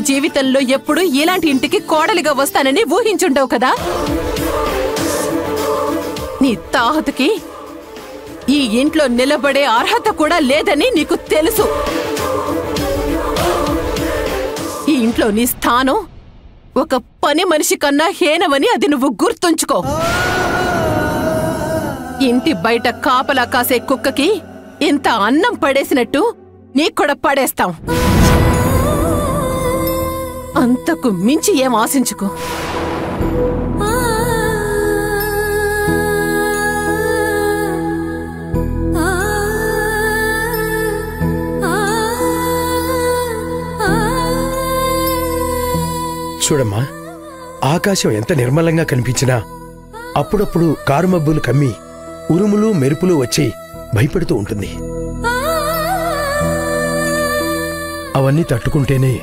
జీవితంలో ఎప్పుడు ఇలాంటి ఇంటికి కోడలిగా వస్తానని ఊహించుండవు కదా. నీ తాహతుకి ఈ ఇంట్లో నిలబడే అర్హత కూడా లేదని నీకు తెలుసు. ఈ ఇంట్లో నీ స్థానం ఒక పని మనిషి కన్నా హీనమని అది నువ్వు గుర్తుంచుకో. ఇంటి బయట కాపలా కాసే కుక్కకి ఇంత అన్నం పడేసినట్టు నీకూడా పడేస్తాం. అంతకు మించి ఏం ఆశించుకో. చూడమ్మా, ఆకాశం ఎంత నిర్మలంగా కనిపించినా అప్పుడప్పుడు కారుమబ్బులు కమ్మి ఉరుములు మెరుపులు వచ్చి భయపెడుతూ ఉంటుంది. అవన్నీ తట్టుకుంటేనే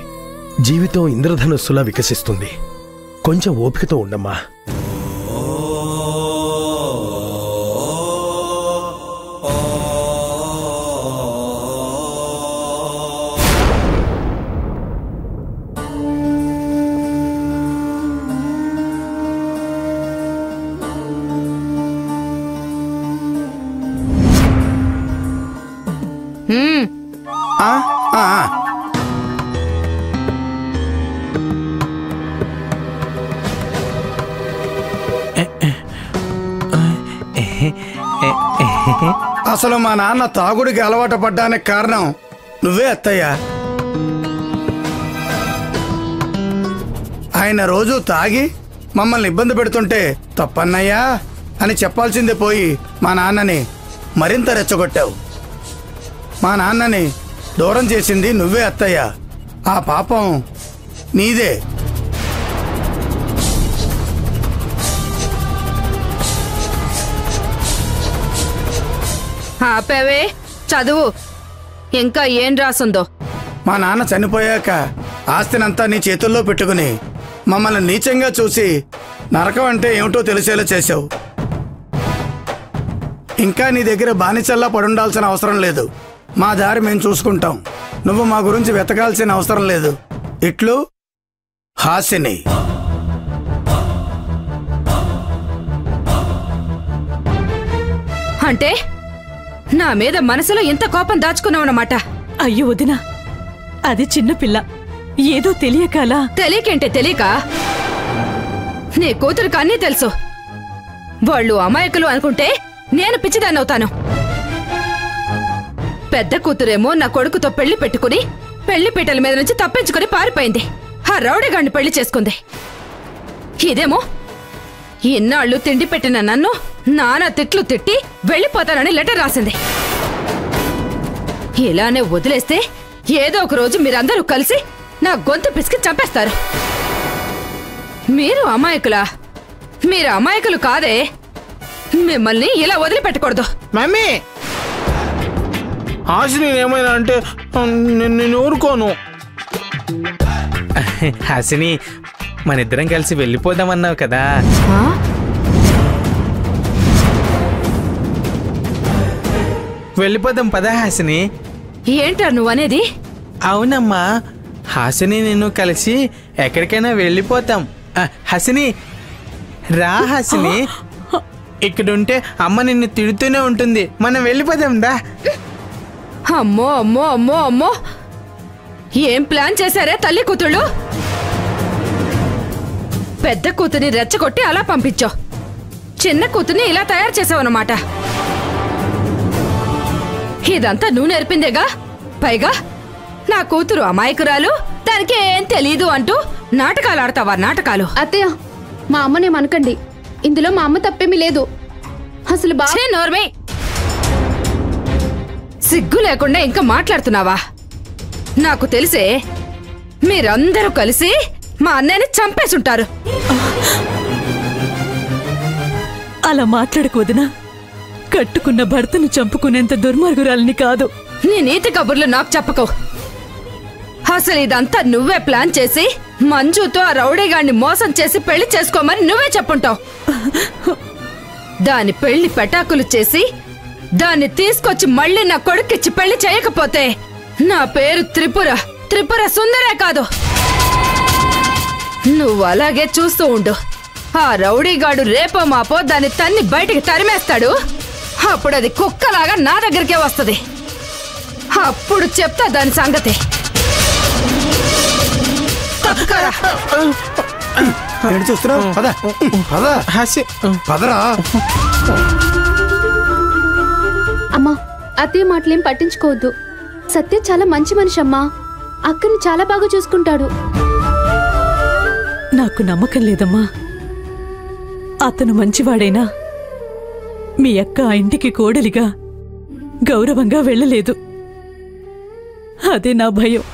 జీవితం ఇంద్రధనుస్సులా వికసిస్తుంది. కొంచెం ఓపికతో ఉండమ్మా. అసలు మా నాన్న తాగుడికి అలవాటు పడ్డానికి కారణం నువ్వే అత్తయ్యా. ఆయన రోజు తాగి మమ్మల్ని ఇబ్బంది పెడుతుంటే తప్పన్నయ్యా అని చెప్పాల్సిందే పోయి మా నాన్నని మరింత రెచ్చగొట్టావు. మా నాన్నని దూరం చేసింది నువ్వే అత్తయ్యా. ఆ పాపం నీదే. ఆపేవే, చదువు. ఇంకా ఏం రాసుందో. మా నాన్న చనిపోయాక ఆస్తినంతా నీ చేతుల్లో పెట్టుకుని మమ్మల్ని నీచంగా చూసి నరకం అంటే ఏమిటో తెలిసేలా చేశావు. ఇంకా నీ దగ్గర బానిసల్లా పడుండాల్సిన అవసరం లేదు. మా దారి మేము చూసుకుంటాం. నువ్వు మా గురించి వెతకాల్సిన అవసరం లేదు. ఇట్లు హాసిని. అంటే నా మీద మనసులో ఇంత కోపం దాచుకున్నావన్నమాట. అయ్యో వదినా, అది చిన్నపిల్ల, ఏదో తెలియకలా. తెలియకేంటే తెలియక? నీ కూతురికి అన్నీ తెలుసు. వాళ్ళు అమాయకులు అనుకుంటే నేను పిచ్చిదాన్ని అవుతాను. పెద్ద కూతురేమో నా కొడుకుతో పెళ్లి పెట్టుకుని పెళ్లి పీటల మీద నుంచి తప్పించుకుని పారిపోయింది. ఆ రౌడీగాడిని పెళ్లి చేసుకుంది. ఇదేమో ఇన్నాళ్ళు తిండి పెట్టిన నన్ను నానా తిట్లు తిట్టి వెళ్ళిపోతానని లెటర్ రాసింది. ఇలానే వదిలేస్తే ఏదో ఒక రోజు మీరందరూ కలిసి నా గొంతు పిసికి చంపేస్తారు. మీరు అమాయకులా? మీరు అమాయకులు కాదే. మిమ్మల్ని ఇలా వదిలిపెట్టకూడదు. మమ్మీ, హాసిని ఏమైనా అంటే నేను ఊరుకోను. హాసిని, మనిద్దరం కలిసి వెళ్ళిపోదామన్నావు కదా. వెళ్ళిపోదాం పదా హాసిని. ఏంటారు నువ్వనేది? అవునమ్మా, హాసిని నిన్ను కలిసి ఎక్కడికైనా వెళ్ళిపోతాం. హాసిని రా. హాసిని, ఇక్కడుంటే అమ్మ నిన్ను తిడుతూనే ఉంటుంది. మనం వెళ్ళిపోదాం దా. అమ్మో అమ్మో అమ్మో అమ్మో, ఏం ప్లాన్ చేశారే తల్లి కూతుళ్ళు? పెద్ద కూతుని రెచ్చగొట్టి అలా పంపించావు, చిన్న కూతుని ఇలా తయారు చేసావన్నమాట. ఇదంతా నువ్వు నేర్పిందేగా. పైగా నా కూతురు అమాయకురాలు, దానికి ఏం తెలీదు అంటూ నాటకాలు ఆడతావా? నాటకాలు. అత్తయ్య, మా అమ్మనేమనకండి. ఇందులో మా అమ్మ తప్పేమీ లేదు. అసలు నోర్మే, సిగ్గు లేకుండా ఇంకా మాట్లాడుతున్నావా? నాకు తెలిసే మీరందరూ కలిసి మా అన్నయ్యని చంపేసుంటారు. అలా మాట్లాడకూడదునా. కట్టుకున్న భర్తను చంపుకునేంత దుర్మార్గురాలని కాదు. నీ నీతి కబుర్లు నాకు చెప్పకు. అసలు ఇదంతా నువ్వే ప్లాన్ చేసి మంజుతో ఆ రౌడీగాడిని మోసం చేసి పెళ్లి చేసుకోమని నువ్వే చెప్పుంటావు. దాని పెళ్లి పెటాకులు చేసి దాన్ని తీసుకొచ్చి మళ్ళీ నా కొడుకిచ్చి పెళ్లి చేయకపోతే నా పేరు త్రిపుర సుందరే కాదు. నువ్వు అలాగే చూస్తూ ఉండు. ఆ రౌడీగాడు రేపో మాపో దాన్ని తన్ని బయటికి తరిమేస్తాడు. అప్పుడు అది కుక్కలాగా నా దగ్గరికే వస్తుంది. అప్పుడు చెప్తా దాని సంగతి. ఏంటి చూస్తున్నావు? పద పద పదరా. అమ్మా, అత్తయ్య మాటలేం పట్టించుకోవద్దు. సత్య చాలా మంచి మనిషి అమ్మా. అక్కని చాలా బాగా చూసుకుంటాడు. నాకు నమ్మకం లేదమ్మా. అతను మంచివాడైనా మీ అక్క ఆ ఇంటికి కోడలిగా గౌరవంగా వెళ్ళలేదు. అదే నా భయం.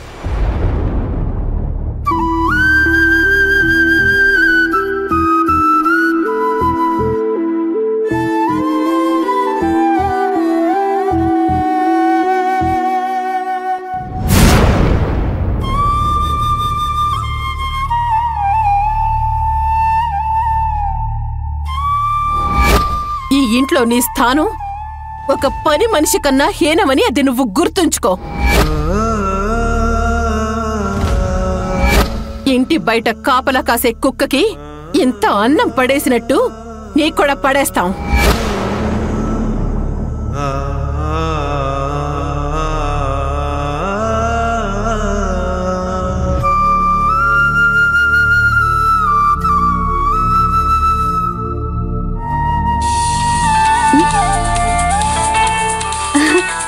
ఈ ఇంట్లో నీ స్థానం ఒక పని మనిషి కన్నా హీనమని అది నువ్వు గుర్తుంచుకో. ఇంటి బయట కాపలా కాసే కుక్కకి ఇంత అన్నం పడేసినట్టు నీకు కూడా పడేస్తాం.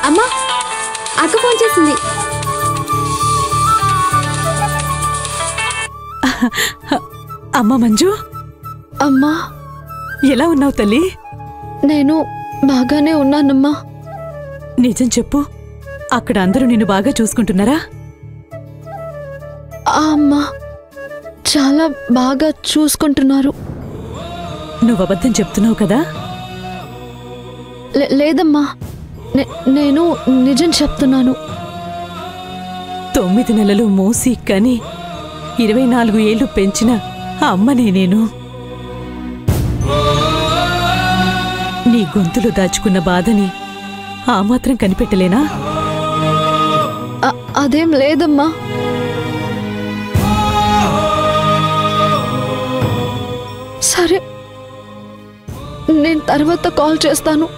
అమ్మా, అక్క ఫోన్ చేసింది. అమ్మా మంజు, అమ్మా, ఎలా ఉన్నావు తల్లి? నేను బాగానే ఉన్నానమ్మా. నిజం చెప్పు, అక్కడ అందరూ నిన్ను బాగా చూసుకుంటున్నారా? అమ్మా, చాలా బాగా చూసుకుంటున్నారు. నువ్వు అబద్ధం చెప్తున్నావు కదా? లేదమ్మా, నేను నిజం చెప్తున్నాను. 9 నెలలు మోసి కని 24 ఏళ్లు పెంచిన ఆ అమ్మనే నేను. నీ గొంతులో దాచుకున్న బాధని ఆ మాత్రం కనిపెట్టలేనా? అదేం లేదమ్మా. సరే, నేను తర్వాత కాల్ చేస్తాను.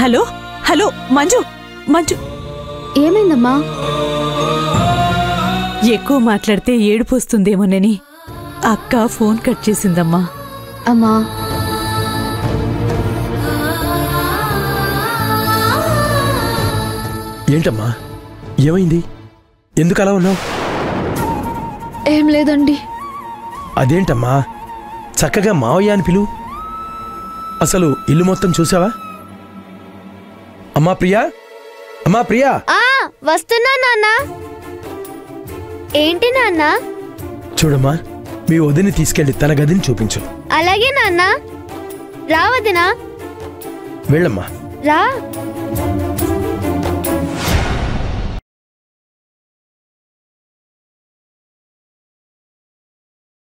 హలో హలో మంజు, మంజు, ఏమైందమ్మా? ఎక్కువ మాట్లాడితే ఏడుపు వస్తుందేమోనని అక్క ఫోన్ కట్ చేసిందమ్మా. అమ్మా, ఏంటమ్మా, ఏమైంది? ఎందుకు అలా ఉన్నావు? ఏం లేదండి. అదేంటమ్మా, చక్కగా మావయ్య అని పిలువు. అసలు ఇల్లు మొత్తం చూసావా? అమ్మా ప్రియా, అమ్మా ప్రియా. వస్తున్నా నాన్న. ఏంటి నాన్న? చూడమ్మా, మీ వదిని తీసుకెళ్లి తన గదిని చూపించు. అలాగే నాన్న. రా వదినా. వెళ్ళమ్మా. రా.